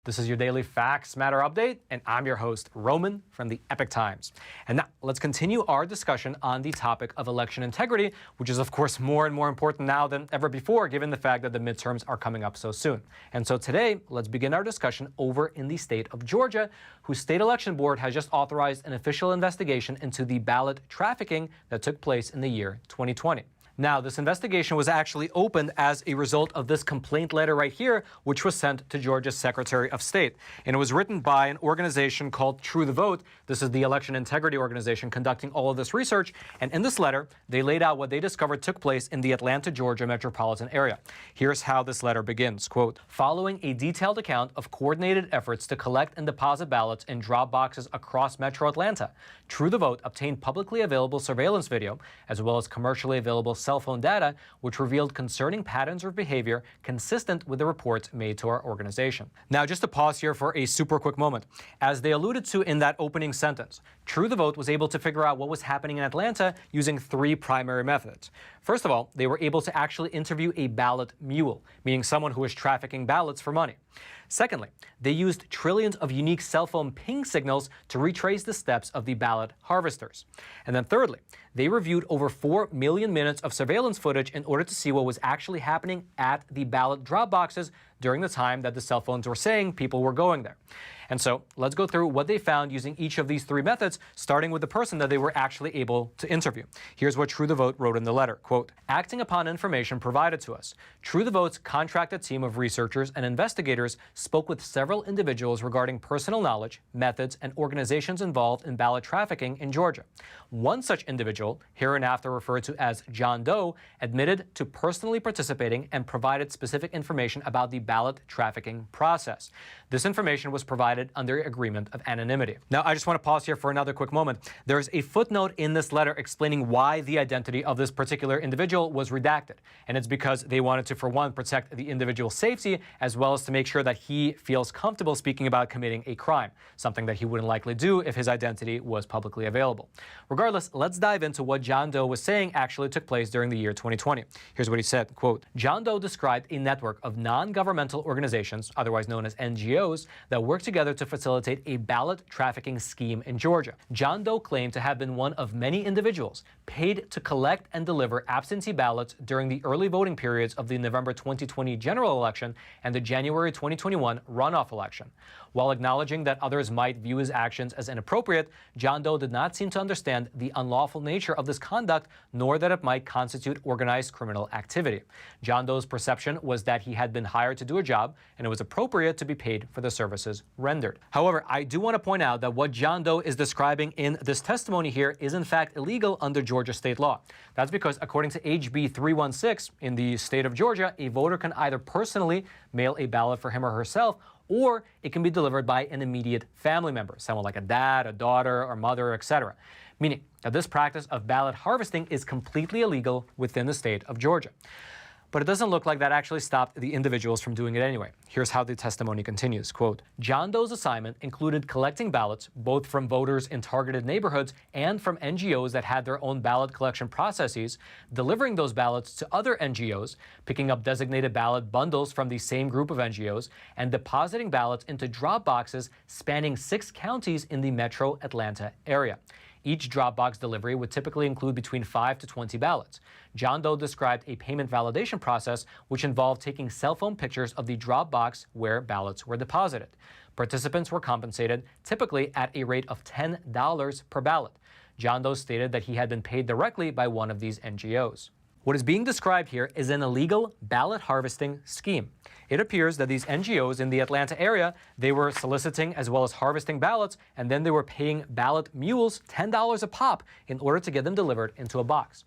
This is your daily Facts Matter update, and I'm your host, Roman from the Epoch Times. And now, let's continue our discussion on the topic of election integrity, which is, of course, more and more important now than ever before, given the fact that the midterms are coming up so soon. And so today, let's begin our discussion over in the state of Georgia, whose state election board has just authorized an official investigation into the ballot trafficking that took place in the year 2020. Now, this investigation was actually opened as a result of this complaint letter right here, which was sent to Georgia's Secretary of State. And it was written by an organization called True the Vote. This is the election integrity organization conducting all of this research. And in this letter, they laid out what they discovered took place in the Atlanta, Georgia metropolitan area. Here's how this letter begins, quote, "Following a detailed account of coordinated efforts to collect and deposit ballots in drop boxes across Metro Atlanta, True the Vote obtained publicly available surveillance video, as well as commercially available cell phone data, which revealed concerning patterns of behavior consistent with the reports made to our organization." Now, just to pause here for a super quick moment. As they alluded to in that opening sentence, True the Vote was able to figure out what was happening in Atlanta using three primary methods. First of all, they were able to actually interview a ballot mule, meaning someone who was trafficking ballots for money. Secondly, they used trillions of unique cell phone ping signals to retrace the steps of the ballot harvesters. And then thirdly, they reviewed over 4 million minutes of surveillance footage in order to see what was actually happening at the ballot drop boxes during the time that the cell phones were saying people were going there. And so let's go through what they found using each of these three methods, starting with the person that they were actually able to interview. Here's what True the Vote wrote in the letter, quote, "Acting upon information provided to us, True the Vote's contracted team of researchers and investigators spoke with several individuals regarding personal knowledge, methods, and organizations involved in ballot trafficking in Georgia. One such individual, hereinafter referred to as John Doe, admitted to personally participating and provided specific information about the ballot trafficking process. This information was provided under agreement of anonymity." Now, I just want to pause here for another quick moment. There's a footnote in this letter explaining why the identity of this particular individual was redacted. And it's because they wanted to, for one, protect the individual's safety, as well as to make sure that he feels comfortable speaking about committing a crime, something that he wouldn't likely do if his identity was publicly available. Regardless, let's dive into what John Doe was saying actually took place during the year 2020. Here's what he said, quote, "John Doe described a network of non-governmental organizations, otherwise known as NGOs, that work together to facilitate a ballot trafficking scheme in Georgia. John Doe claimed to have been one of many individuals paid to collect and deliver absentee ballots during the early voting periods of the November 2020 general election and the January 2021 runoff election. While acknowledging that others might view his actions as inappropriate, John Doe did not seem to understand the unlawful nature of this conduct, nor that it might constitute organized criminal activity. John Doe's perception was that he had been hired to do a job, and it was appropriate to be paid for the services rendered." However, I do want to point out that what John Doe is describing in this testimony here is in fact illegal under Georgia state law. That's because according to HB 316 in the state of Georgia, a voter can either personally mail a ballot for him or herself, or it can be delivered by an immediate family member, someone like a dad, a daughter, or mother, etc. Meaning that this practice of ballot harvesting is completely illegal within the state of Georgia. But it doesn't look like that actually stopped the individuals from doing it anyway. Here's how the testimony continues, quote, "John Doe's assignment included collecting ballots both from voters in targeted neighborhoods and from NGOs that had their own ballot collection processes, delivering those ballots to other NGOs, picking up designated ballot bundles from the same group of NGOs, and depositing ballots into drop boxes spanning 6 counties in the metro Atlanta area. Each Dropbox delivery would typically include between 5 to 20 ballots. John Doe described a payment validation process which involved taking cell phone pictures of the Dropbox where ballots were deposited. Participants were compensated, typically at a rate of $10 per ballot. John Doe stated that he had been paid directly by one of these NGOs. What is being described here is an illegal ballot harvesting scheme. It appears that these NGOs in the Atlanta area, they were soliciting as well as harvesting ballots, and then they were paying ballot mules $10 a pop in order to get them delivered into a box.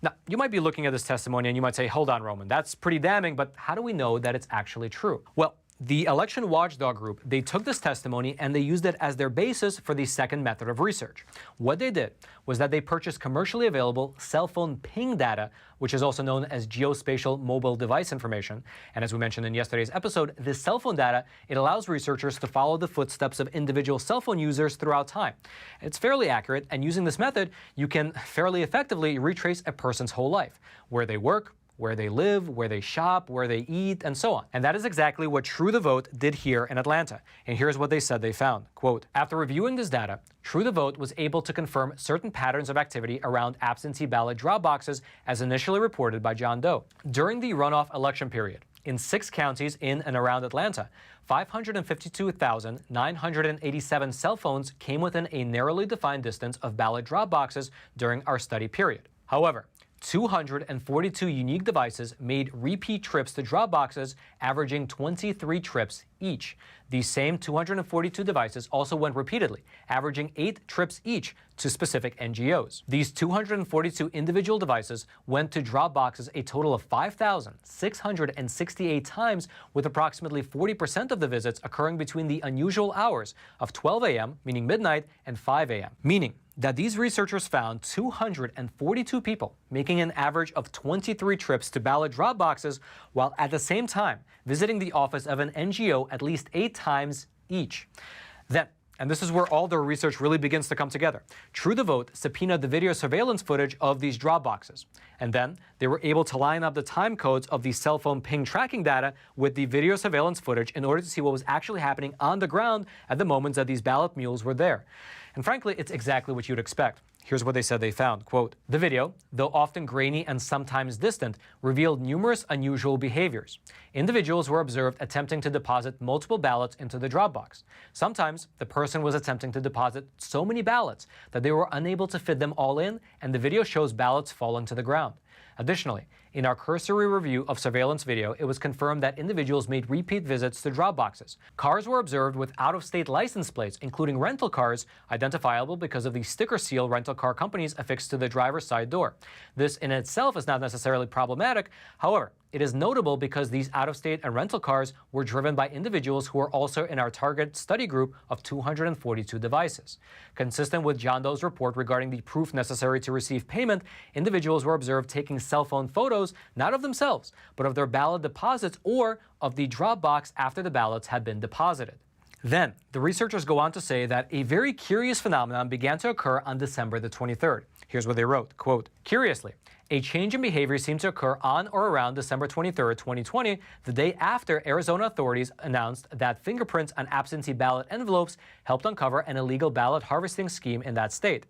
Now, you might be looking at this testimony and you might say, hold on, Roman, that's pretty damning, but how do we know that it's actually true? Well, the election watchdog group, they took this testimony and they used it as their basis for the second method of research. What they did was that they purchased commercially available cell phone ping data, which is also known as geospatial mobile device information. And as we mentioned in yesterday's episode, this cell phone data, it allows researchers to follow the footsteps of individual cell phone users throughout time. It's fairly accurate, and using this method, you can fairly effectively retrace a person's whole life, where they work, where they live, where they shop, where they eat, and so on. And that is exactly what True the Vote did here in Atlanta. And here's what they said they found. Quote, after reviewing this data, True the Vote was able to confirm certain patterns of activity around absentee ballot drop boxes as initially reported by John Doe. During the runoff election period, in 6 counties in and around Atlanta, 552,987 cell phones came within a narrowly defined distance of ballot drop boxes during our study period. However, 242 unique devices made repeat trips to drop boxes, averaging 23 trips each. These same 242 devices also went repeatedly, averaging 8 trips each to specific NGOs. These 242 individual devices went to drop boxes a total of 5,668 times, with approximately 40% of the visits occurring between the unusual hours of 12 a.m., meaning midnight, and 5 a.m., meaning that these researchers found 242 people making an average of 23 trips to ballot drop boxes, while at the same time visiting the office of an NGO at least 8 times each. Then, and this is where all their research really begins to come together, True the Vote subpoenaed the video surveillance footage of these drop boxes. And then they were able to line up the time codes of the cell phone ping tracking data with the video surveillance footage in order to see what was actually happening on the ground at the moments that these ballot mules were there. And frankly, it's exactly what you'd expect. Here's what they said they found. Quote, the video, though often grainy and sometimes distant, revealed numerous unusual behaviors. Individuals were observed attempting to deposit multiple ballots into the drop box. Sometimes the person was attempting to deposit so many ballots that they were unable to fit them all in, and the video shows ballots falling to the ground. Additionally, in our cursory review of surveillance video, it was confirmed that individuals made repeat visits to drop boxes. Cars were observed with out-of-state license plates, including rental cars, identifiable because of the sticker seal rental car companies affixed to the driver's side door. This in itself is not necessarily problematic. However, it is notable because these out-of-state and rental cars were driven by individuals who are also in our target study group of 242 devices. Consistent with John Doe's report regarding the proof necessary to receive payment, individuals were observed taking cell phone photos, not of themselves, but of their ballot deposits or of the drop box after the ballots had been deposited. Then, the researchers go on to say that a very curious phenomenon began to occur on December the 23rd. Here's what they wrote, quote, curiously, a change in behavior seemed to occur on or around December 23, 2020, the day after Arizona authorities announced that fingerprints on absentee ballot envelopes helped uncover an illegal ballot harvesting scheme in that state.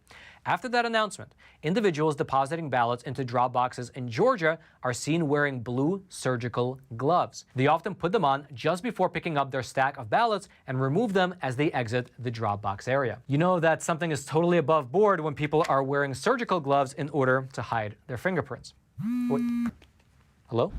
After that announcement, individuals depositing ballots into drop boxes in Georgia are seen wearing blue surgical gloves. They often put them on just before picking up their stack of ballots and remove them as they exit the drop box area. You know that something is totally above board when people are wearing surgical gloves in order to hide their fingerprints. What? Hello?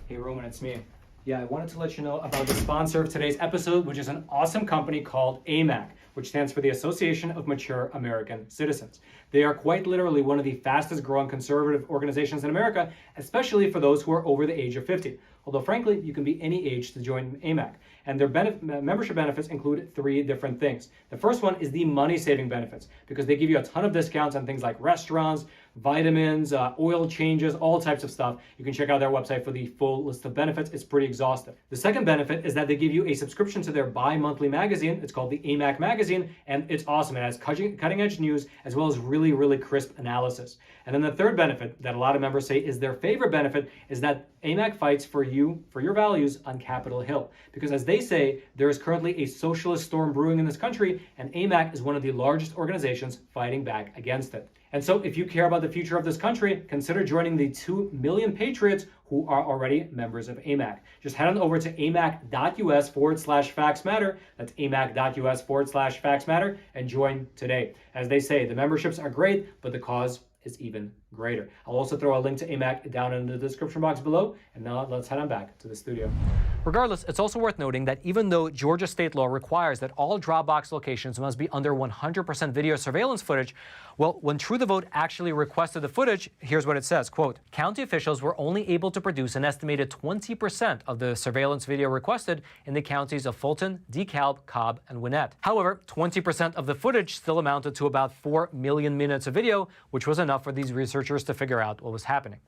Hey Roman, it's me. Yeah, I wanted to let you know about the sponsor of today's episode, which is an awesome company called AMAC, which stands for the Association of Mature American Citizens. They are quite literally one of the fastest growing conservative organizations in America, especially for those who are over the age of 50. Although frankly, you can be any age to join AMAC. And their membership benefits include 3 different things. The first one is the money-saving benefits, because they give you a ton of discounts on things like restaurants, vitamins, oil changes, all types of stuff. You can check out their website for the full list of benefits. It's pretty exhaustive. The second benefit is that they give you a subscription to their bi-monthly magazine. It's called the AMAC magazine, and it's awesome. It has cutting-edge news as well as really, really crisp analysis. And then the third benefit that a lot of members say is their favorite benefit is that AMAC fights for you, for your values on Capitol Hill. Because as they say, there is currently a socialist storm brewing in this country, and AMAC is one of the largest organizations fighting back against it. And so if you care about the future of this country, consider joining the 2 million patriots who are already members of AMAC. Just head on over to amac.us/factsmatter. That's amac.us/factsmatter and join today. As they say, the memberships are great, but the cause is even greater. I'll also throw a link to AMAC down in the description box below. And now let's head on back to the studio. Regardless, it's also worth noting that even though Georgia state law requires that all Dropbox locations must be under 100% video surveillance footage, well, when True the Vote actually requested the footage, here's what it says, quote, county officials were only able to produce an estimated 20% of the surveillance video requested in the counties of Fulton, DeKalb, Cobb, and Gwinnett. However, 20% of the footage still amounted to about 4 million minutes of video, which was enough for these researchers to figure out what was happening.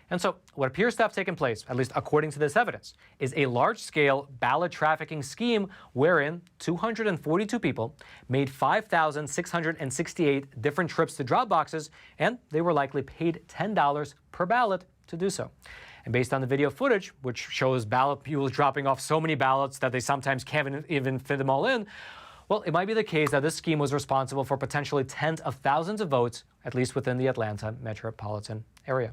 And so what appears to have taken place, at least according to this evidence, is a large-scale ballot trafficking scheme wherein 242 people made 5,668 different trips to drop boxes, and they were likely paid $10 per ballot to do so. And based on the video footage, which shows ballot mules dropping off so many ballots that they sometimes can't even fit them all in, well, it might be the case that this scheme was responsible for potentially tens of thousands of votes, at least within the Atlanta metropolitan area.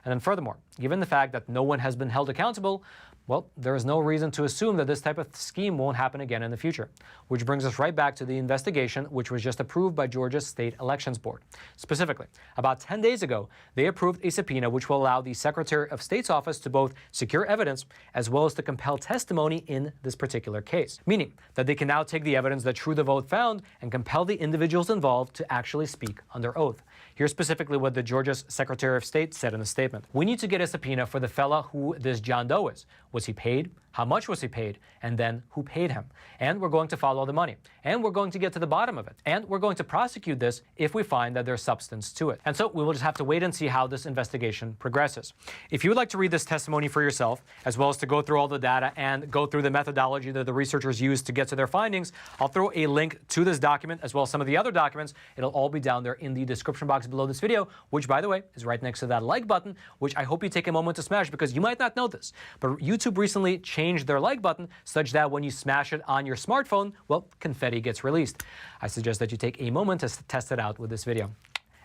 And then furthermore, given the fact that no one has been held accountable, well, there is no reason to assume that this type of scheme won't happen again in the future. Which brings us right back to the investigation, which was just approved by Georgia's State Elections Board. Specifically, about 10 days ago, they approved a subpoena which will allow the Secretary of State's office to both secure evidence as well as to compel testimony in this particular case. Meaning that they can now take the evidence that True the Vote found and compel the individuals involved to actually speak under oath. Here's specifically what the Georgia's Secretary of State said in a statement. We need to get a subpoena for the fella who this John Doe is. Was he paid? How much was he paid? And then who paid him? And we're going to follow the money. And we're going to get to the bottom of it. And we're going to prosecute this if we find that there's substance to it. And so we will just have to wait and see how this investigation progresses. If you would like to read this testimony for yourself, as well as to go through all the data and go through the methodology that the researchers used to get to their findings, I'll throw a link to this document as well as some of the other documents. It'll all be down there in the description box below this video, which, by the way, is right next to that like button, which I hope you take a moment to smash because you might not know this, but YouTube recently changed their like button such that when you smash it on your smartphone, well, confetti gets released. I suggest that you take a moment to test it out with this video.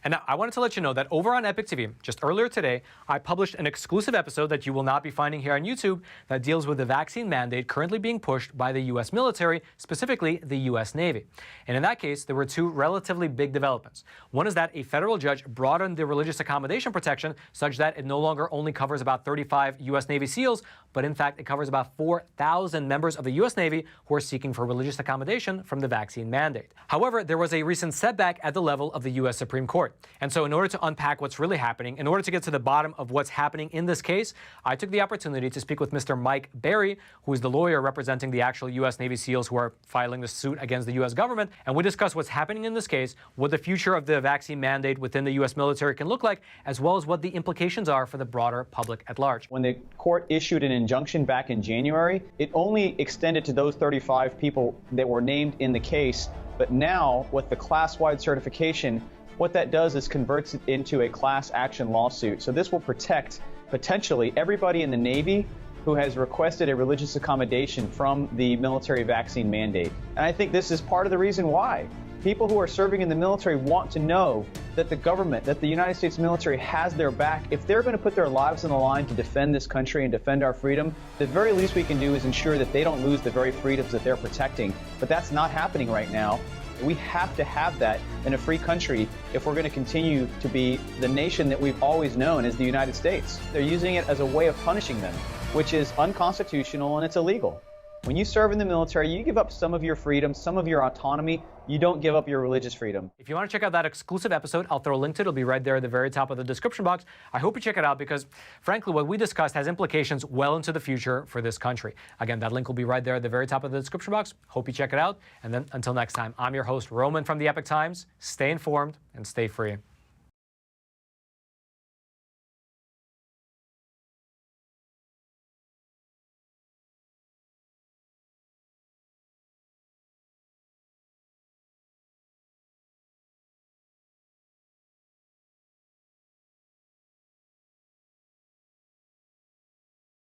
And now I wanted to let you know that over on Epic TV, just earlier today, I published an exclusive episode that you will not be finding here on YouTube that deals with the vaccine mandate currently being pushed by the U.S. military, specifically the U.S. Navy. And in that case, there were two relatively big developments. One is that a federal judge broadened the religious accommodation protection such that it no longer only covers about 35 U.S. Navy SEALs, but in fact, it covers about 4,000 members of the U.S. Navy who are seeking for religious accommodation from the vaccine mandate. However, there was a recent setback at the level of the U.S. Supreme Court. And so in order to unpack what's really happening, in order to get to the bottom of what's happening in this case, I took the opportunity to speak with Mr. Mike Berry, who is the lawyer representing the actual U.S. Navy SEALs who are filing the suit against the U.S. government. And we discussed what's happening in this case, what the future of the vaccine mandate within the U.S. military can look like, as well as what the implications are for the broader public at large. When the court issued an injunction back in January, it only extended to those 35 people that were named in the case. But now, with the class-wide certification, what that does is converts it into a class action lawsuit. So this will protect potentially everybody in the Navy who has requested a religious accommodation from the military vaccine mandate. And I think this is part of the reason why. People who are serving in the military want to know that the government, that the United States military has their back. If they're going to put their lives on the line to defend this country and defend our freedom, the very least we can do is ensure that they don't lose the very freedoms that they're protecting. But that's not happening right now. We have to have that in a free country if we're going to continue to be the nation that we've always known as the United States. They're using it as a way of punishing them, which is unconstitutional and it's illegal. When you serve in the military, you give up some of your freedom, some of your autonomy. You don't give up your religious freedom. If you want to check out that exclusive episode, I'll throw a link to it. It'll be right there at the very top of the description box. I hope you check it out because, frankly, what we discussed has implications well into the future for this country. Again, that link will be right there at the very top of the description box. Hope you check it out. And then until next time, I'm your host, Roman from the Epic Times. Stay informed and stay free.